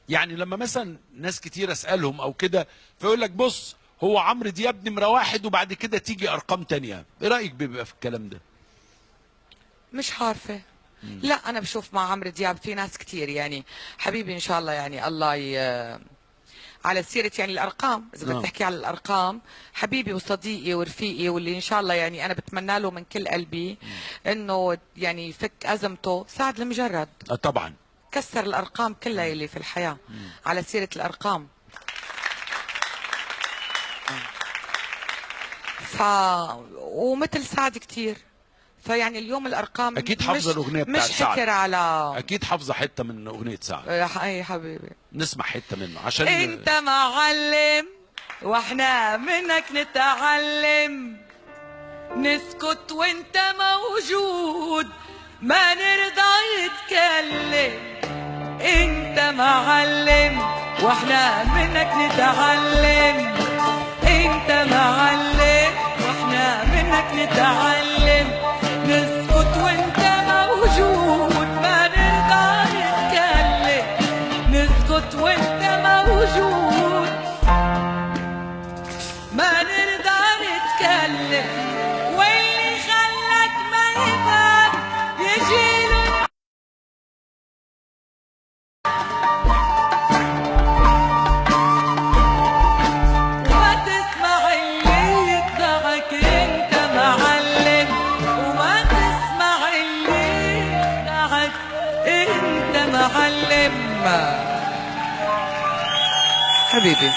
يعني لما مثلا ناس كتير اسالهم او كده فيقول لك بص هو عمرو دياب نمره واحد وبعد كده تيجي ارقام تانية، ايه رايك بيبقى في الكلام ده؟ مش عارفة. لا أنا بشوف مع عمرو دياب في ناس كتير يعني. حبيبي إن شاء الله يعني الله على سيرة يعني الأرقام، إذا بدك نعم. تحكي على الأرقام، حبيبي وصديقي ورفيقي واللي إن شاء الله يعني أنا بتمنى له من كل قلبي إنه يعني يفك أزمته. سعد المجرد طبعا. كسر الأرقام كلها اللي في الحياة. على سيرة الأرقام، ف ومثل سعد كتير. فيعني اليوم الأرقام اكيد حافظه الاغنيه بتاعت مش سعد، حكر على. اكيد حافظه حته من اغنيه سعد. اي حبيبي. نسمع حته منه عشان انت معلم واحنا منك نتعلم، نسكت وانت موجود ما نرضى يتكلم. انت معلم واحنا منك نتعلم، انت معلم واحنا منك نتعلم، نسكت وانت موجود ما نرضى نتكلم، نسكت وانت موجود ما نرضى نتكلم. واللي خلك ما يفهم يجيله وما تسمع اللي يقطعك. انت معلم وما تسمع اللي يقطعك، انت معلم حبيبي.